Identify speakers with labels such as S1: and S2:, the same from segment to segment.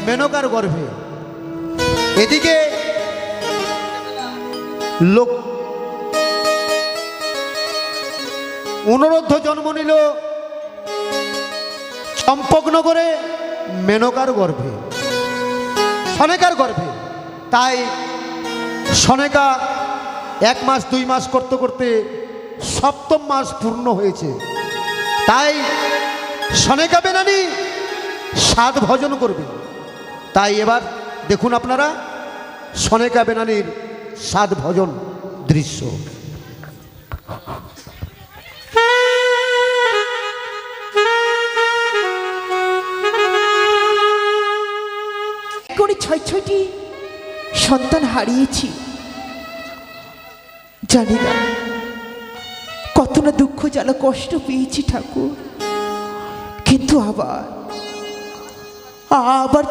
S1: মেনকার গর্ভে। এদিকে লোক অনুরুদ্ধ জন্ম নিল চম্পকনগরে মেনকার গর্ভে, সনেকার গর্ভে। তাই সনেকা 1 মাস 2 মাস করতে করতে 7ম মাস পূর্ণ হয়েছে। তাই সনেকা বেনানি 7 ভজন করবে। তাই এবার দেখুন আপনারা সনেকা বেনানির 7 ভজন দৃশ্য।
S2: করে 6টি সন্তান হারিয়েছি, জানি না কত না দুঃখ জ্বালা কষ্ট পেয়েছি ঠাকুর। কিন্তু আবার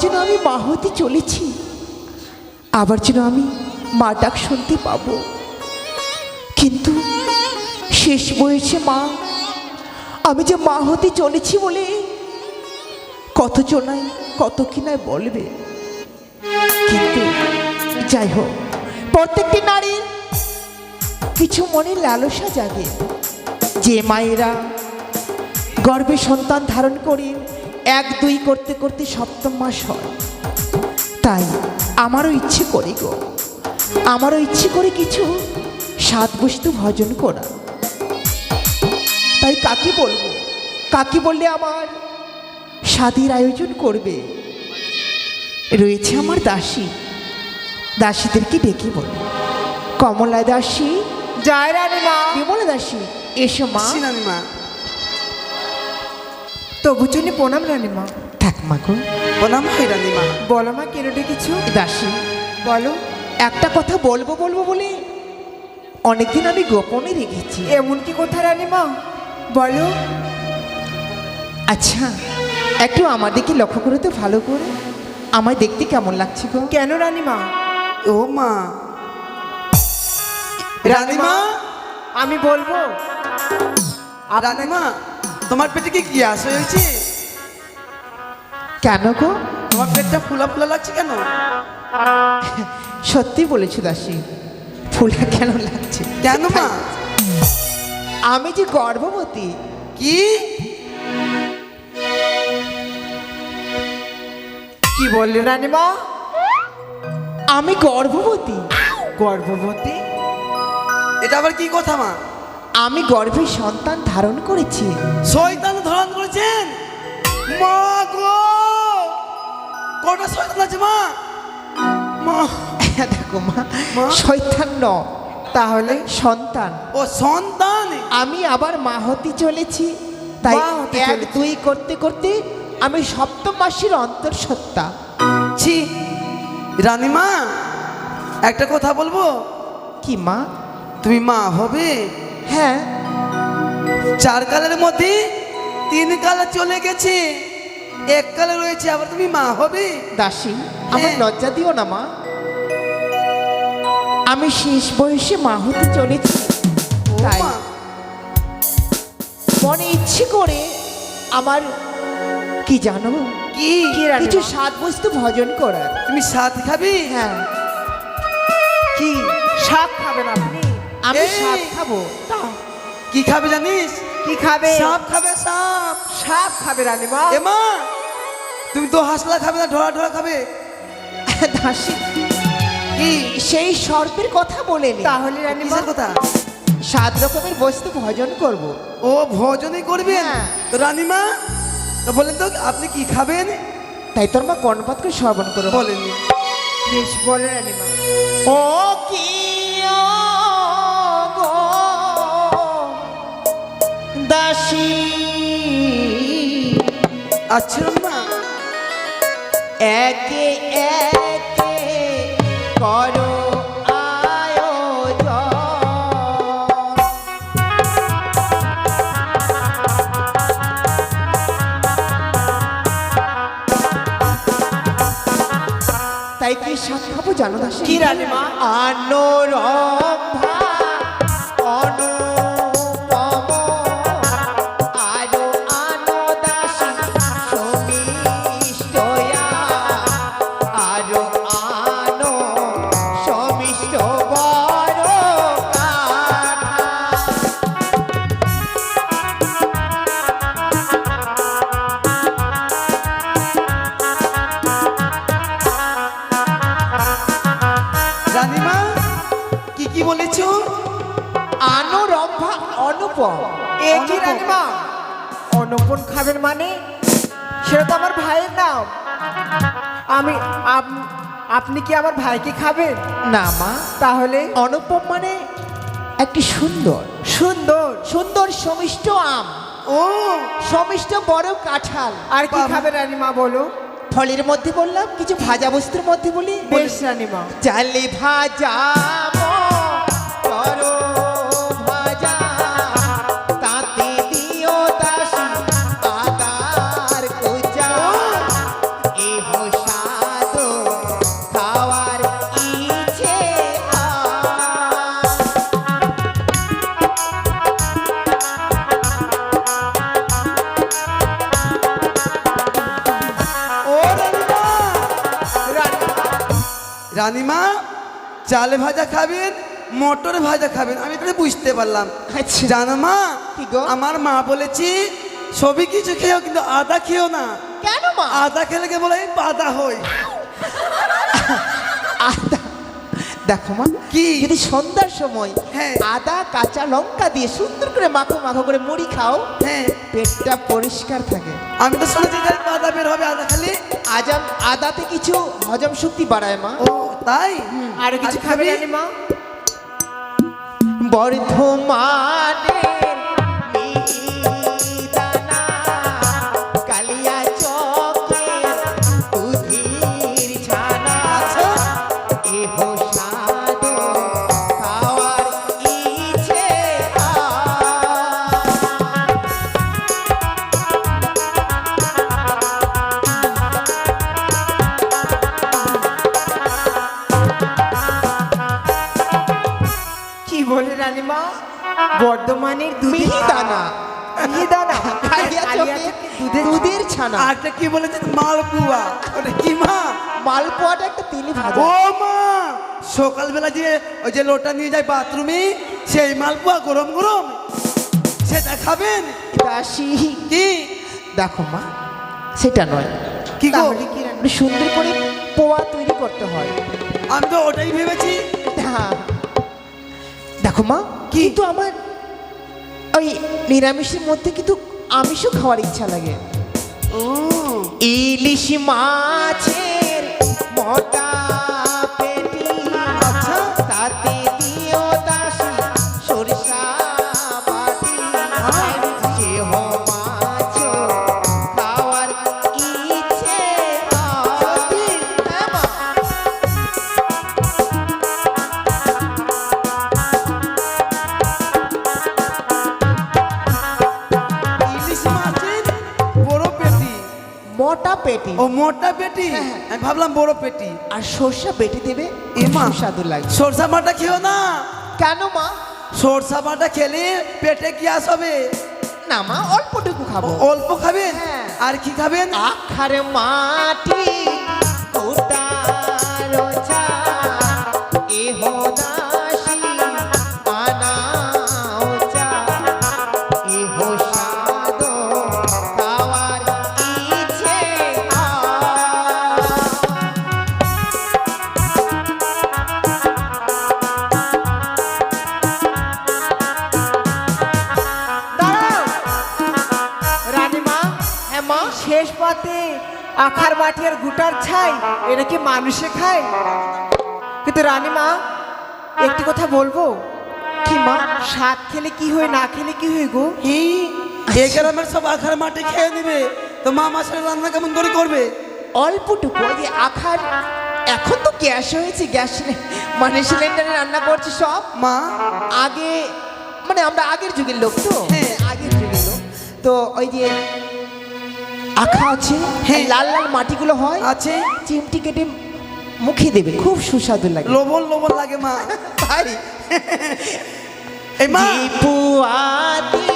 S2: যেন আমি মা হতে চলেছি, আবার যেন আমি মা ডাক শুনতে পাবো। কিন্তু শেষ বয়সে মা, আমি যে মা হতে চলেছি বলে কত জনাই কত কিনা বলবে। কিন্তু যাই হোক, প্রত্যেকটি নারীর কিছু মনে লালসা জাগে যে মায়েরা গর্ভে সন্তান ধারণ করে 1-2 করতে করতে 7ম মাস হয়। তাই আমারও ইচ্ছে করে গো, আমারও ইচ্ছে করে কিছু 7 বস্তু ভজন করা। তাই কাকে বলবো, কাকে বললে আমার স্বাদের আয়োজন করবে? রয়েছে আমার দাসী, দাসীদেরকে ডেকে বলি, কমলা দাসী,
S3: জয় রানীমা।
S2: বিমলা দাসী, এসো মা।
S3: রানীমা, তবু জন্য প্রণাম রানীমা।
S2: থাক মা গো।
S3: প্রণাম হয় রানীমা। বলো মা, কেন ডেকেছো?
S2: দাসী,
S3: বলো।
S2: একটা কথা বলবো বলবো বলে অনেকদিন আমি গোপনে রেখেছি।
S3: এমন কি কথা রানীমা? বলো।
S2: আচ্ছা, একটু আমার দিকে লক্ষ্য করে তো ভালো করে, আমায় দেখতে কেমন লাগছে গো?
S3: কেন রানীমা? ও মা, রানীমা আমি বলবো। রানীমা, তোমার পেটে কি গ্যাস হয়েছে?
S2: কেন গো?
S3: তোমার পেটটা ফুলা ফুলা লাগছে কেন?
S2: সত্যি বলেছো দাসী, ফুলা কেন লাগছে?
S3: কেন মা?
S2: আমি যে গর্ভবতী।
S3: কি কি বললে রানীমা?
S2: আমি গর্ভবতী।
S3: গর্ভবতী? এটা আবার কি কথা মা?
S2: আমি গর্ভে সন্তান ধারণ করেছি।
S3: শয়তান ধারণ করেছেন? মা গো, কটা শয়তান আছে মা? মা
S2: দেখো মা,
S3: মা?
S2: শয়তান ন,
S3: তাহলে
S2: সন্তান।
S3: ও সন্তান।
S2: আমি আবার মা হতে চলেছি। তাই
S3: মা হতে
S2: 1-2 করতে করতে আমি 7ম মাসের অন্তঃসত্ত্বা।
S3: ছি রানীমা, একটা কথা বলবো?
S2: কি মা?
S3: তুমি মা হবে?
S2: হ্যাঁ।
S3: 4 কালের মধ্যে 3 কাল চলে গেছে, 1 কালে রয়েছে, আবার তুমি মা হবে?
S2: দাসী, আমার
S3: হ্যাঁ।
S2: লজ্জা দিও না মা। আমি শেষ বয়সে মা হতে চলেছি।
S3: ও
S2: তাই
S3: মা,
S2: মনে ইচ্ছে করে আমার কি জানো,
S3: কি
S2: কিছু 7 বস্তু ভজন করার।
S3: তুমি সাথ খাবি?
S2: হ্যাঁ,
S3: কি শাক খাবেন আপনি?
S2: আমি
S3: এই!
S2: 7 খাবো।
S3: কি খাবে জানিস?
S2: কি খাবে?
S3: সাপ খাবে, সাপ।
S2: সাপ খাবে রানীমা।
S3: এ মা, তুমি তো হাসলা খাবে না, ঢোড়া ঢোড়া খাবে?
S2: দাসী,
S3: কি
S2: সেই সর্পের কথা বলেনি।
S3: তাহলে রানীমা কথা?
S2: 7 রকমের বস্তু ভজন করব।
S3: ও ভোজনই করবেন?
S2: হ্যাঁ।
S3: তো রানীমা, তো বলেন তো আপনি কি খাবেন?
S2: তাই তোর মা কর্ণপাত করে শ্রবণ করো।
S3: বলেননি। বেশ, বলে রানীমা।
S2: ও কি গো দাসী,
S3: আচ্ছা রানীমা।
S2: একে একে করো আয়োজন। তাই কি শাক খাবো জানো দাসী?
S3: কি রানীমা?
S2: আনোরম্ভা অনুপম আরো আনো দাসী সমিষ্টয়া
S3: বলেছো?
S2: আনুরম্ভা অনুপম। এ কি রানীমা, অনুপম খাবেন মানে? সেটা তো আমার ভাইয়ের নাম। আপনি কি আমার ভাইকে খাবেন? না মা। তাহলে অনুপম মানে একটি সুন্দর সুন্দর সুন্দর সমিষ্ট আম।
S3: ও
S2: সমিষ্ট বড় কাঁঠাল। আর কি খাবে রানীমা বলো? ফলের মধ্যে বললাম, কিছু ভাজা বস্তুর মধ্যে বলি। বেশ রানীমা। চালে ভাজা করো ভাজা, তাতে দিও দাসী আদার কোচা, এহ স্বাদ খাওয়ার ইচ্ছে
S3: রানীমা, চালে ভাজা খাবেন, মটর ভাজা খাবেন, আমি তো বুঝতে পারলাম।
S2: আচ্ছা।
S3: জানো মা,
S2: কি গো?
S3: আমার মা বলেছি সবই কিছু খেও কিন্তু আদা খেও না।
S2: কেন মা?
S3: আদা খেলে কে বলে বাদা হই।
S2: আদা দেখো মা,
S3: কি?
S2: যদি সন্ধ্যার সময়
S3: হ্যাঁ।
S2: আদা কাঁচা লঙ্কা দিয়ে সুন্দর করে মাখো মাখো করে মুড়ি খাও,
S3: হ্যাঁ,
S2: পেটটা পরিষ্কার থাকে।
S3: আমি তো শুনেছি যে বাদা বের হবে আদা খালি।
S2: আদাতে কিছু হজম শক্তি বাড়ায় মা।
S3: ও তাই?
S2: আর কিছু
S3: আর
S2: খাবে
S3: খাবি?
S2: মা? বর্ধমানের মিহিদানা, কালিয়াচকের দুধের ছানা, এহ স্বাদ খাওয়ার ইচ্ছে কি বলে রানীমা? বর্ধমানের মিহিদানা। মিহিদানা দুধের ছানা।
S3: আরটা কি বলেছেন? মালপুয়া। ওটা কি মা?
S2: মালপোয়াটা একটা তেলে ভাজা।
S3: ও মা, সকালবেলা যে ওই যে লোটা নিয়ে যায় বাথরুমে, সেই মালপুয়া গরম গরম, সেটা খাবেন?
S2: দাসী
S3: কি?
S2: দেখো মা, সেটা নয়।
S3: কি গো?
S2: তাহলে কি রান্না? সুন্দর করে পোয়া তৈরি করতে হয়।
S3: আমি তো ওটাই ভেবেছি।
S2: হ্যাঁ। দেখো মা, কিন্তু আমার ওই নিরামিষের মধ্যে কিন্তু আমিষও খাওয়ার ইচ্ছা লাগে।
S3: ও
S2: ইলিশ মাছের মোটা পেটি,
S3: আচ্ছা।
S2: তাতে দিও দাসী সরিষা বাটি, সেহ মাছ খাওয়ার ইচ্ছে হয়। হ্যাঁ মা।
S3: ইলিশ মাছের বড় পেটি।
S2: মোটা পেটি
S3: ও মোটা পেটি,
S2: হ্যাঁ।
S3: আমি ভাবলাম বড় পেটি।
S2: আর সর্ষা বেটে দেবে,
S3: এ মা,
S2: সুস্বাদু লাগে।
S3: সরষা বাটা খেও না।
S2: কেন মা?
S3: সরষা বাটা খেলে পেটে গ্যাস হবে।
S2: না মা, অল্পটুকু খাবো।
S3: অল্প খাবেন?
S2: হ্যাঁ।
S3: আর কি খাবেন?
S2: আখার মাটি গোটা রোছা, এহ দাসী আনাও চা, এহ স্বাদ খাওয়ার ইচ্ছে হয়। দাঁড়াও রানীমা। হ্যাঁ মা। শেষ পাতে আখার মাটি আর গুটার ছাই, এটা কি মানুষে খায়? কিন্তু রানীমা, একটি কথা বলবো কি মা? শাক খেলে কি হয়, না খেলে কি হয় গো?
S3: এই গ্রামের সব আখার মাটি খেয়ে নেবে, তো মা মাসের রান্না কেমন করে করবে?
S2: অল্পটুকু ওই যে আখার, এখন তো গ্যাস হয়েছে, গ্যাস মানে সিলিন্ডারে রান্না করছে সব।
S3: মা
S2: আগে মানে আমরা আগের যুগের লোক তো,
S3: হ্যাঁ।
S2: আগের যুগের লোক তো ওই যে আখা আছে,
S3: হ্যাঁ।
S2: লাল লাল মাটিগুলো হয়,
S3: আছে,
S2: চিমটি কেটে মুখে দেবে, খুব সুস্বাদু লাগে।
S3: লবণ লবণ লাগে মা।
S2: তাই
S3: এই মা
S2: জিপুয়াতি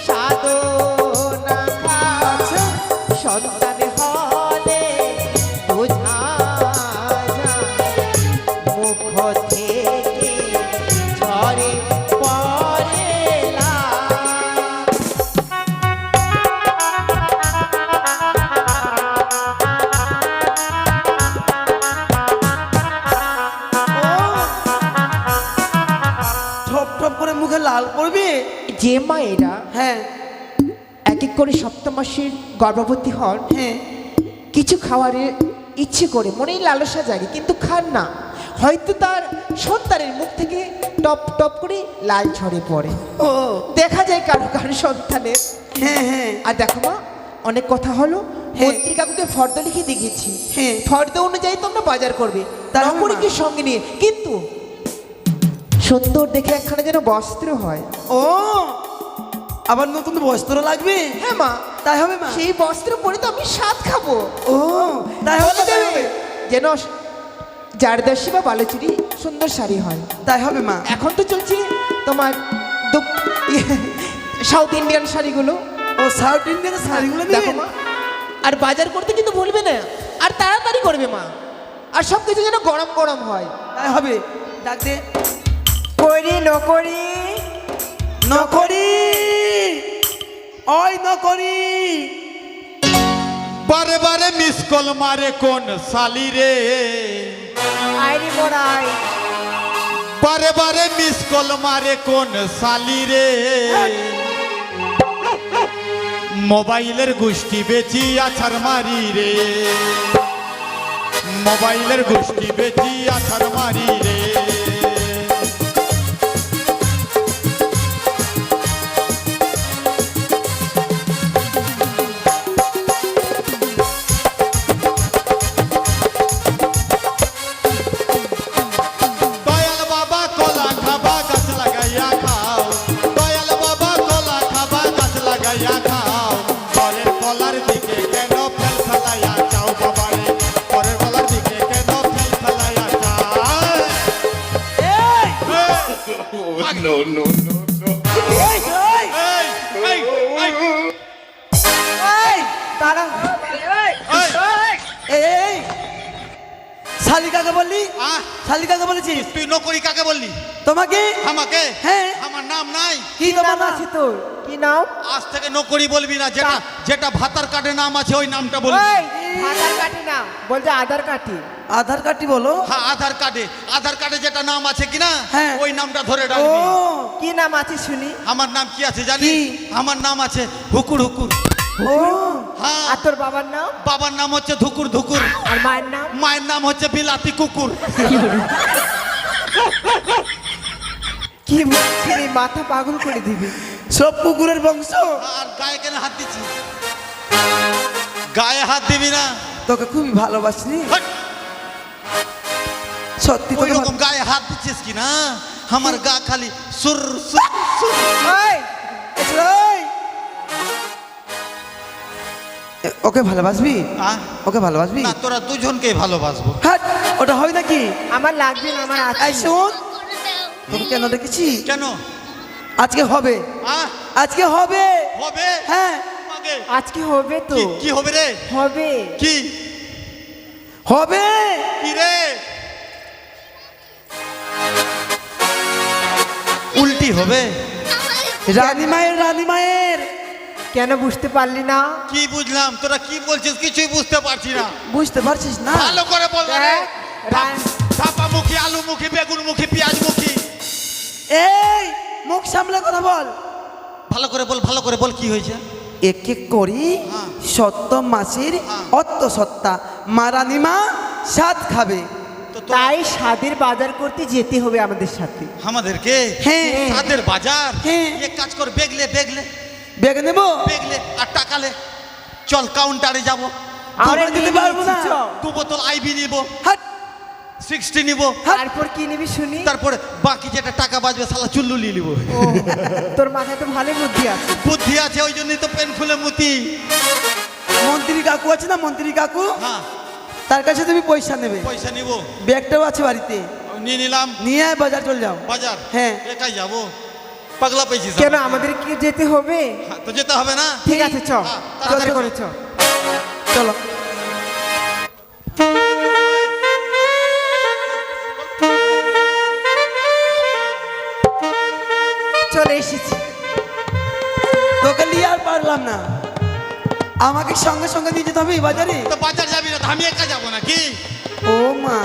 S2: সাধনা
S3: আচ্ছা।
S2: সন্তান হলে বোঝা যায়, মুখ থেকে ঝরে পড়ে লাল।
S3: লাল পড়বে।
S2: যে মায়েরা
S3: হ্যাঁ
S2: এক এক করে সপ্তম মাসের গর্ভবতী হন,
S3: হ্যাঁ
S2: কিছু খাওয়ারের ইচ্ছে করে মনেই লালসা জাগে, কিন্তু খান না। হয়তো তার সন্তানের মুখ থেকে টপ টপ করে লাল ঝরে পড়ে,
S3: ও
S2: দেখা যায় কারো কারো সন্তানের।
S3: হ্যাঁ হ্যাঁ
S2: আর দেখো মা, অনেক কথা হলো,
S3: হ্যাঁ।
S2: মন্ত্রী কাকুকে ফর্দ লিখে দিয়েছি,
S3: হ্যাঁ।
S2: ফর্দ অনুযায়ী তোমরা বাজার করবে,
S3: তাই হবে,
S2: নকরিকে
S3: মা।
S2: সঙ্গে নিয়ে, কিন্তু সুন্দর দেখে একখানা যেন বস্ত্র হয়।
S3: ও আবার নতুন বস্ত্র লাগবে।
S2: হ্যাঁ মা,
S3: তাই হবে মা।
S2: সেই বস্ত্র পরে তো আমি স্বাদ খাবো।
S3: ও তাই হবে
S2: বলে
S3: তাই
S2: দেবে
S3: হবে
S2: যেন জারদর্শী বা বালুচুরি সুন্দর শাড়ি হয়।
S3: তাই হবে মা।
S2: এখন তো চলছে তোমার সাউথ ইন্ডিয়ান শাড়িগুলো,
S3: ও সাউথ ইন্ডিয়ান শাড়িগুলো
S2: দেখো
S3: নেবেন?
S2: মা। আর বাজার করতে কিন্তু ভুলবে না, আর তাড়াতাড়ি করবে মা, আর সব কিছু যেন গরম গরম হয়।
S3: তাই হবে। ডাক দে।
S2: করি নকরি
S3: নকরি, ওই নকরি।
S4: বারে বারে মিস কল মারে কোন সালি রে,
S2: আইরি বড়াই,
S4: বারে বারে মিস কল মারে কোন সালি রে, মোবাইলের গোষ্ঠী বেচি আছার মারি রে, মোবাইলের গোষ্ঠী বেচি আছার মারি রে। দয়াল বাবা কলা খাবা গাছ লাগাইয়া খাও, দয়াল বাবা কলা খাবা গাছ লাগাইয়া খাও, পরের কলার দিকে কেন ফেল ফেলাইয়া চাও বাবারে, পরের কলার দিকে কেন ফেল ফেলাইয়া চাও।
S3: এই
S4: No, no, no, no.
S3: এই এই
S4: এই, এই, এই,
S3: এই তারা এই শালিকাকে বললি?
S4: আহ,
S3: শালিকাকে বলেছিস?
S4: তুই নকরি কাকে বললি?
S3: তোমাকে?
S4: আমাকে?
S3: হ্যাঁ।
S4: আমার নাম নাই।
S3: কি তোমার নাম?
S2: তোর কি নাম?
S4: আজ থেকে নকরি বলবি না, যেটা যেটা ভাতার কার্ডে নাম আছে ওই নামটা বলবি।
S2: আধার কার্ডে নাম বলছে, আধার কার্ডে।
S3: আধার কার্ডটি বলো।
S4: হ্যাঁ, আধার কার্ডে যেটা নাম আছে কিনা
S3: হ্যাঁ।
S4: ওই নামটা ধরে
S3: ও
S4: ডাকবি।
S2: কি নাম আছে শুনি?
S4: আমার নাম কি আছে জানি?
S3: কি?
S4: আমার নাম আছে হুকুর হুকুর।
S3: ও
S4: হ্যাঁ,
S2: আর তোর বাবার নাম?
S4: বাবার নাম হচ্ছে ধুকুর ধুকুর,
S2: আর মায়ের নাম?
S4: মায়ের নাম হচ্ছে বিলাতি কুকুর।
S2: কি বলছিস রে, মাথা পাগল করে দিবি।
S3: সব কুকুরের বংশ।
S4: আর গায়ে কেন হাত দিচ্ছিস? গায়ে হাত দিবি না।
S3: তোকে খুবই ভালোবাসি।
S4: হাট!
S3: সত্যি
S4: ওই
S3: তোকে
S4: রকম গায়ে হাত দিচ্ছিস কি না? আমার গা খালি সুর সুর সুর।
S3: এই, এই। ওকে ভালোবাসবি?
S4: আহ,
S3: ওকে ভালোবাসবি?
S4: না, তোরা দুজনকেই ভালোবাসবো।
S3: হাট, ওটা হয় নাকি?
S2: আমার লাগবে না, আমার আছে।
S3: এই শোন, তোকে কেন ডেকেছি?
S4: কেন?
S3: আজকে হবে,
S4: আহ,
S3: আজকে হবে।
S4: হবে?
S3: হ্যাঁ
S4: আমাকে?
S2: আজকে হবে তো,
S4: কি কি হবে রে?
S2: হবে।
S4: কি
S3: হবে।
S4: কি রে? উল্টি হবে?
S3: রানী মায়ের, রানী মায়ের।
S2: কেন বুঝতে পারলি না?
S4: কি বুঝলাম? তোরা কি বলছিস কিছুই বুঝতে পারছি না।
S3: বুঝতে পারছিস না?
S4: ভালো করে বল রে।
S2: দেখ,
S4: ধাপা মুখী, আলু মুখী, বেগুন মুখী, পেঁয়াজ মুখী।
S3: এই মুখ সামলে কথা বল।
S4: ভালো করে বল, ভালো করে বল, কি হয়েছে?
S3: এক এক করি
S4: হ্যাঁ।
S3: সত্য মাসির
S4: হ্যাঁ।
S3: অত্য সত্তা মা রানীমা স্বাদ খাবে।
S4: তো তোরা
S2: তাই স্বাদের বাজার করতে যেতে হবে আমাদের সাথে।
S4: আমাদেরকে
S3: হ্যাঁ।
S4: তাদের বাজার
S3: হ্যাঁ।
S4: এক কাজ কর, বেগলে বেগলে
S3: বেগ নেবো?
S4: বেগলে আর টাকালে চল কাউন্টারে যাব,
S3: আমরা দিতে পারবো না।
S4: 2 বোতল আইবি নিব,
S3: হাট,
S4: 60 নিব,
S2: তারপর কি নিবি শুনি?
S4: তারপরে বাকি যেটা টাকা বাঁচবে সালা চুল্লু নিয়ে নিব।
S2: ও, তোর মাথায় তো ভালো বুদ্ধি আছে।
S4: বুদ্ধি আছে, ওই জন্যই তো পেন খুলে মুতি।
S3: মন্ত্রী কাকু আছে না, মন্ত্রী কাকু,
S4: হ্যাঁ,
S3: তার কাছে তুমি পয়সা নেবে।
S4: পয়সা নিব,
S3: ব্যাগটাও আছে বাড়িতে,
S4: নিয়ে নিলাম।
S3: নিয়ে আয় বাজার চল যাও।
S4: বাজার?
S3: হ্যাঁ।
S4: একাই যাব? পাগলা পেয়েছিস?
S2: কেন আমাদের কি যেতে হবে?
S4: হ্যাঁ, তো যেতে হবে না?
S2: ঠিক আছে চ,
S4: হ্যাঁ,
S2: তাড়াতাড়ি
S4: তাড়াতাড়ি
S2: করে চ।
S3: চলো।
S2: চলে এসেছি।
S3: তোকে নিয়ে আর পারলাম না, আমাকে সঙ্গে সঙ্গে নিয়ে যেতে হবে এই বাজারে।
S4: তো বাজার যাবি না তো আমি একা যাবো নাকি?
S3: ও মা,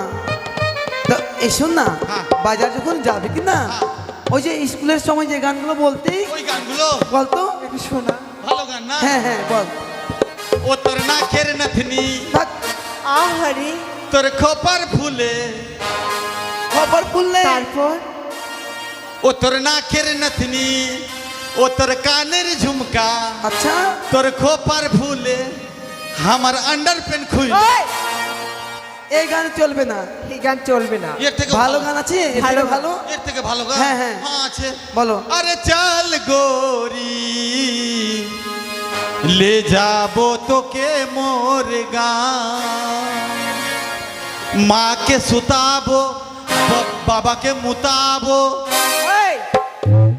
S3: তো এসো না,
S4: হ্যাঁ।
S3: বাজার যখন যাবে কি না,
S4: হ্যাঁ।
S3: ওই যে স্কুলের সময় যে গানগুলো বলতে
S4: ওই গানগুলো
S3: বলতো
S2: একটু শোনা।
S4: ভালো গান না?
S3: হ্যাঁ হ্যাঁ বল।
S4: ও তোর নাকের নথনি,
S3: থাক,
S2: আহারে,
S4: তোর খোপার ফুলে,
S3: খবর খুললে
S2: তারপর
S4: ও তোর নাকের নথনি, ও তোর কানের ঝুমকা,
S3: আচ্ছা
S4: তোর খোপার ফুলে, আমার আন্ডার প্যান্ট খুই।
S2: ওই,
S3: এই গান চলবে না,
S2: এই গান চলবে না।
S4: এর থেকে
S3: ভালো গান আছে এর থেকে
S2: ভালো
S3: ভালো।
S4: এর থেকে ভালো গান?
S3: হ্যাঁ, হ্যাঁ।
S4: হ্যাঁ আছে।
S3: বলো।
S4: আরে চল গোরি ले जाबो তোকে মোর গান, মাকে সুতাবো, বাবাকে মুতাবো।
S3: এই,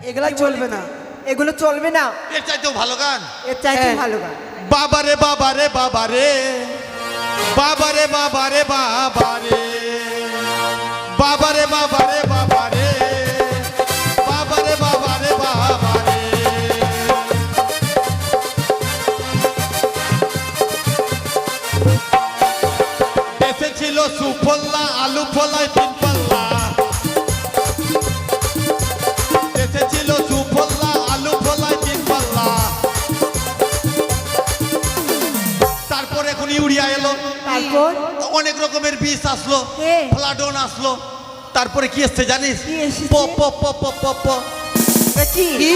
S3: এগুলা চলবে না।
S2: এগুলো চলবে না,
S4: এর চাইতেও ভালো গান।
S2: এর চাইতে
S3: হ্যাঁ।
S2: ভালো গান।
S4: বাবারে বাবারে বাবারে, বাবারে বাবারে বাবারে, বাবারে বাবারে বাবারে, বাবারে বাবারে বাবারে। দেশে ছিল সুফল্লা, আলু ফলায় তিন পাল্লা। দেশে ছিল সুফল্লা, আলু ফলায় তিন পাল্লা। তারপর এখন ইউরিয়া এলো,
S2: তারপর
S4: অনেক রকমের বিষ আসলো,
S2: হ্যাঁ।
S4: ফ্লাডন আসলো। তারপরে কি এসছে জানিস?
S2: কি এসেছে?
S4: প প প প প প
S2: এটা কি?
S3: কি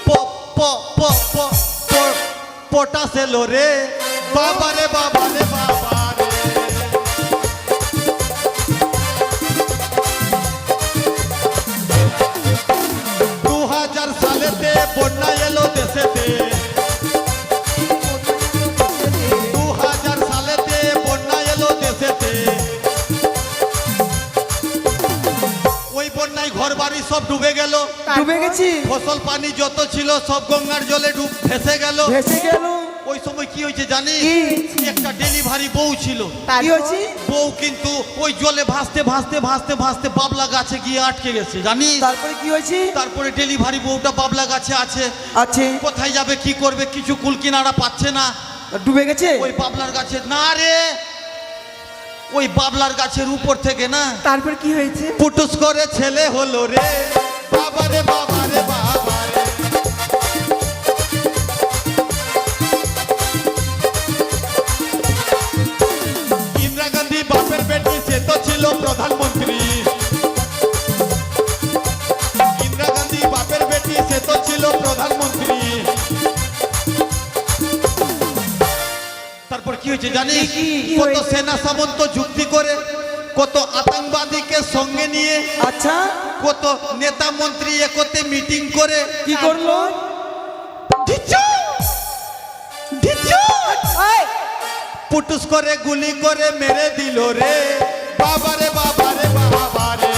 S4: প প প প প পটাশ এলো রে, বাবারে বাবারে বাবারে। 2000 সালেতে বন্যা এলো দেশেতে, 2000 সালেতে বন্যা এলো দেশেতে। ওই বন্যায় ঘর বাড়ি সব ডুবে গেল,
S3: ডুবে গেছি,
S4: ফসল পানি যত ছিল সব গঙ্গার জলে ভেসে গেল।
S3: ভেসে গেল।
S4: ওই সময় কি হয়েছে জানিস?
S3: কি?
S4: একটা ডেলিভারি বউ ছিল।
S3: কি
S2: তারপর?
S3: হয়েছে?
S4: বউ কিন্তু ওই জলে ভাসতে ভাসতে ভাসতে ভাসতে বাবলা গাছে গিয়ে আটকে গেছে জানিস?
S3: তারপরে কি হয়েছে?
S4: তারপরে ডেলিভারি বউটা বাবলা গাছে আছে,
S3: আছে
S4: কোথায় যাবে কি করবে কিছু কুল কিনারা পাচ্ছে না।
S3: ডুবে গেছে।
S4: ওই বাবলার গাছে না রে, ওই বাবলার গাছের উপর থেকে না
S2: তারপর কি হয়েছে?
S4: পুটুস করে ছেলে হলো রে, বাবারে বাবারে বাবারে। ইন্দিরা গান্ধী বাপের বেটি, সে তো ছিল প্রধানমন্ত্রী। ইন্দিরা গান্ধী বাপের বেটি, সে তো ছিল প্রধানমন্ত্রী। তারপর কি হয়েছে জানিস?
S3: কি
S4: কত
S2: হয়েছে?
S4: সেনা সামন্ত যুক্তি করে, কত আতঙ্কবাদীকে সঙ্গে নিয়ে,
S3: আচ্ছা
S4: কত নেতা মন্ত্রী একতে মিটিং করে
S3: কি করলো?
S4: ঢিচু, ঢিচু,
S2: ওই,
S4: পুটুস করে গুলি করে মেরে দিল রে, বাবারে বাবারে বাবারে,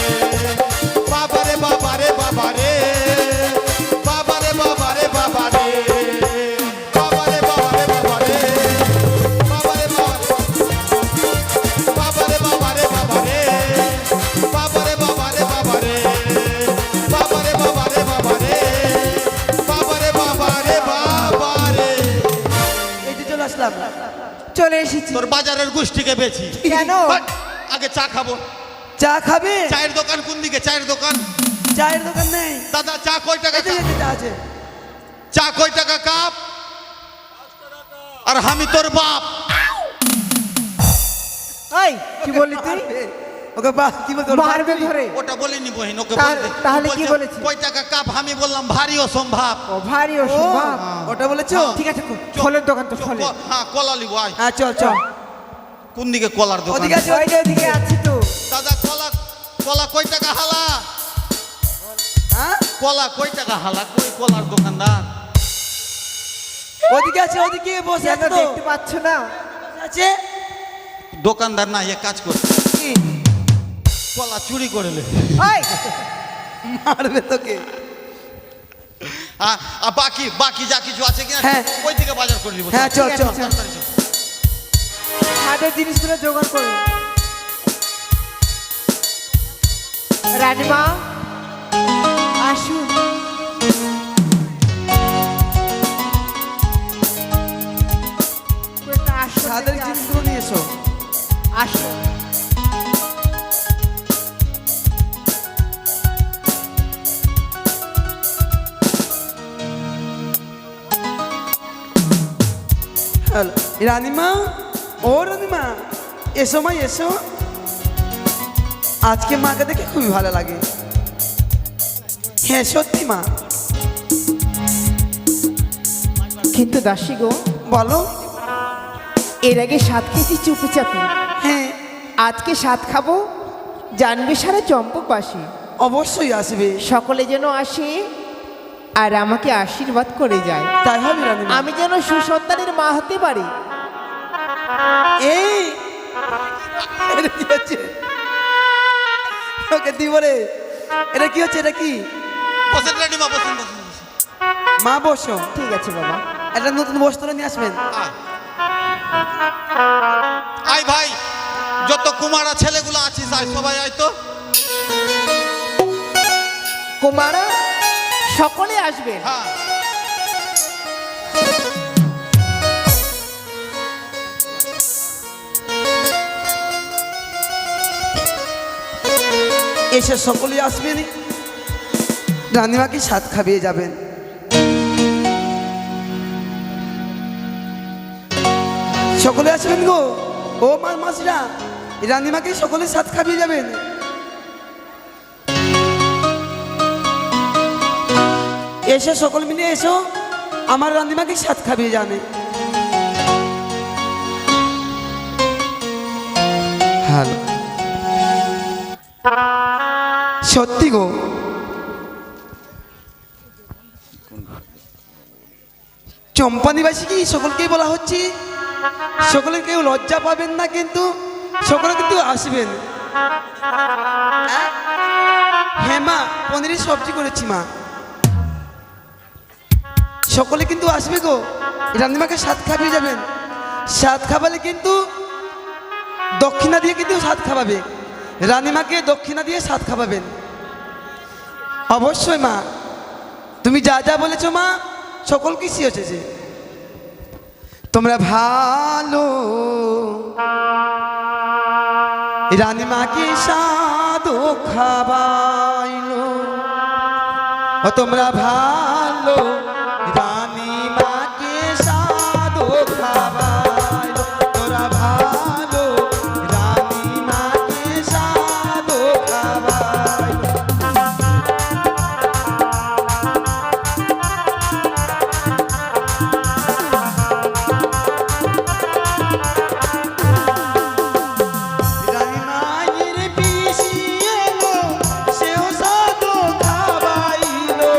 S4: বাবারে বাবারে বাবারে, বাবারে বাবারে বাবারে, বাবারে বাবারে বাবারে, বাবারে বাবারে বাবারে বাবারে, বাবারে বাবারে বাবারে, বাবারে বাবারে বাবারে, বাবারে বাবারে বাবারে।
S3: এই যে চলে আসলাম।
S2: চলে এসেছি।
S4: তোর বাজারের গোষ্ঠীকে বেছি।
S2: কেন?
S4: বাট, আগে চা খাবো।
S3: চা খাবে?
S4: চায়ের দোকান কোন দিকে? চায়ের দোকান?
S3: চায়ের দোকান নেই।
S4: দাদা চা কয় টাকা
S3: এই যে,
S4: কাপ?
S3: এই যে চা আছে।
S4: চা কয় টাকা কাপ? আর আমি তোর বাপ।
S2: ওই, কি বললি তুই?
S3: ওকে বাহ কি বলতো?
S2: মারবে ধরে।
S4: ওটা বলিনি বহিন, ওকে
S2: তাহলে-
S4: বলতে।
S2: তাহলে কি
S4: বলছে,
S2: বলেছি?
S4: কয় টাকা কাপ? আমি বললাম ভারী অসম্ভব।
S2: ও ভারী
S3: ও,
S2: অসম্ভব।
S3: ওটা বলেছো?
S4: হ্যাঁ।
S2: ঠিক আছে, ফলের দোকান তো ফলে।
S4: হ্যাঁ কলা লিবো আয়।
S3: হ্যাঁ চল চল।
S4: কোন দিকে কলার দোকান?
S3: ওদিকে আছে।
S2: ওইদিকে আছে তো।
S4: দাদা কলা, কলা কয় টাকা হালা?
S3: হ্যাঁ
S4: কলা কয় টাকা হালা? কই কলার দোকানদার?
S3: ওদিকে আছে, ওদিকে বসে
S2: কেন
S3: আছে তো।
S2: দেখতে পাচ্ছ না?
S3: আছে
S4: দোকানদার না, এ কাজ করে
S3: কি?
S4: কলা চুরি করে লে।
S2: ওই,
S3: মারবে তোকে।
S4: আর বাকি বাকি যা কিছু আছে কিনা
S3: হ্যাঁ।
S4: ওই দিকে বাজার করে দিব।
S3: হ্যাঁ চল চল।
S4: তাড়াতাড়ি চল।
S2: হাটের জিনিসগুলো জোগাড় করো। রানীমা আসুন। কয়েকটা আসন
S3: ছাদের
S2: থেকে
S3: জিনিসগুলো নিয়ে এসো।
S2: আসুন।
S3: হ্যালো, রানীমা, ও রানীমা, এসো মা এসো। আজকে মাকে দেখে খুবই ভালো লাগে। হ্যাঁ সত্যি মা।
S2: কিন্তু দাসী গো,
S3: বলো।
S2: এর আগে সাত খেয়েছি চুপি চাপি,
S3: হ্যাঁ
S2: আজকে সাত খাবো, জানবে সারা চম্পকবাসী।
S3: অবশ্যই আসবে।
S2: সকলে যেন আসে আর আমাকে আশীর্বাদ করে যায়,
S3: তাই হবে রানীমা।
S2: আমি যেন সুসন্তানের মা হতে পারি।
S3: এই এটা কি হচ্ছে? ওকে দিব রে। এটা কি হচ্ছে? এটা কি?
S4: বসেন রানীমা, বসেন বসেন বসেন।
S3: মা বসো।
S2: ঠিক আছে বাবা।
S3: একটা নতুন বস্ত্র নিয়ে আসবেন।
S4: আয়। আয় ভাই, যত কুমারা ছেলেগুলো আছিস আয়, সবাই আয় তো।
S2: কুমারা সকলে আসবে।
S4: হ্যাঁ
S3: এসে সকলেই আসবেন, রানীমাকে সাত খাবিয়ে যাবেন। সকলে আসবেন গো। ও মাসিরা, রানীমাকে সকলে সাত খাবিয়ে যাবেন। এসে সকল মিলে এসো, আমার রানীমাকে সাত খাবিয়ে জানে। হ্যালো, সত্যি গো, চম্পানিবাসী কি সকলকেই বলা হচ্ছে, সকলে কেউ লজ্জা পাবেন না, কিন্তু সকলে কিন্তু আসবেন। হ্যাঁ মা, পনিরের সবজি করেছি মা। সকলে কিন্তু আসবে গো, রানীমাকে সাত খাবিয়ে যাবেন। সাত খাবালে কিন্তু দক্ষিণা দিয়ে কিন্তু সাত খাওয়াবে, রানীমাকে দক্ষিণা দিয়ে সাত খাওয়াবেন। অবশ্যই মা, তুমি যা যা বলেছো মা, সকল কিছুই হচ্ছে। তোমরা ভালো রানীমাকে সাদো খাবাইলো, তোমরা ভালো রানীমাকে সাদো খাবাইলো, তোমরা ভালো রানীমাকে সাদো খাবাইলো। রানীমায়ের পিসি এলো, সেও সাদো খাবাইলো।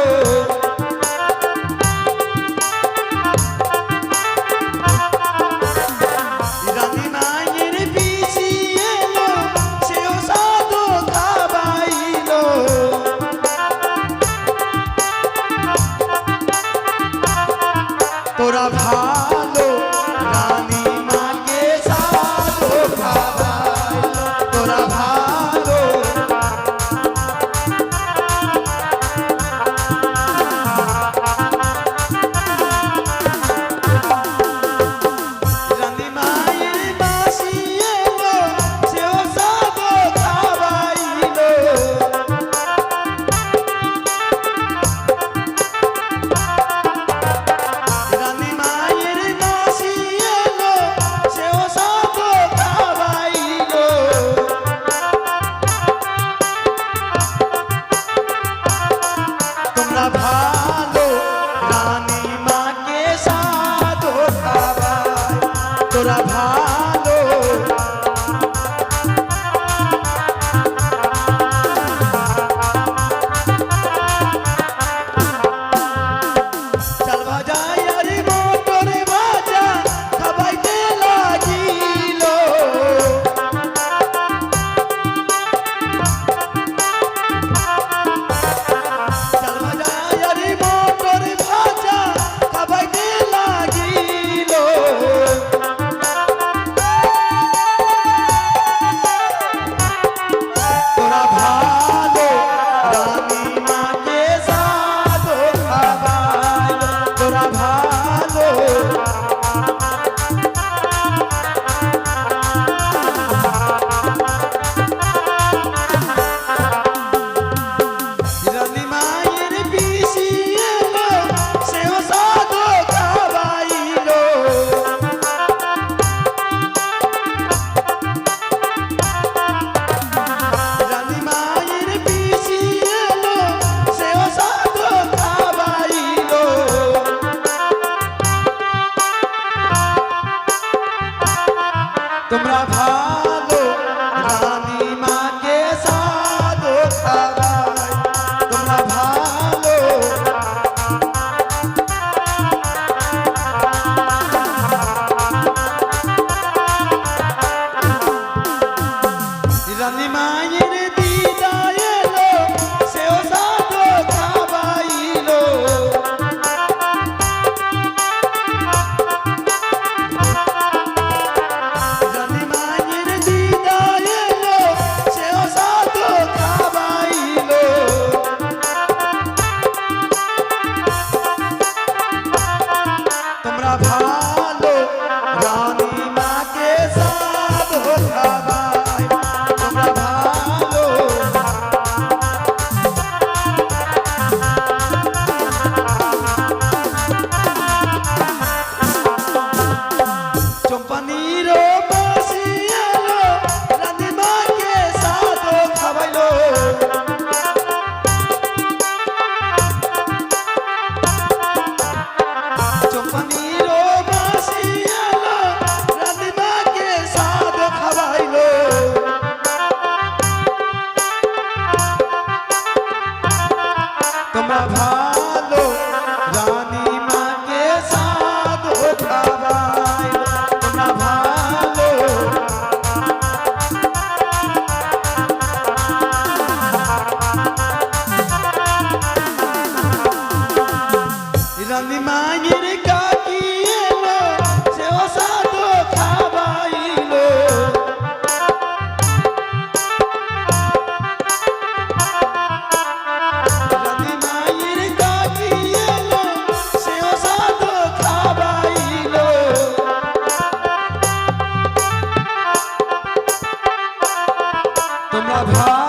S3: রানী মায়ের দিদা এলো সেও সাধ খাবাইলো রানী মায়ের দিদা এলো সেও সাধ খাবাইলো তোমরা ভালো রানী মাকে সাধ খাবাই তোমরা ভালো চম্পানির বাসি এলো রানী মাকে সাধ খাবাইলো চম্পানির বাসি এলো রানী মাকে সাধ খাবাইলো তোমরা ভালো রানী মাকে সাধ খাবাইলো তোমরা ভালো রানী মায়ের কাকি এলো সেও সাধ খাবাইলো রানী মায়ের কাকি এলো সেও সাধ খাবাইলো তোমরা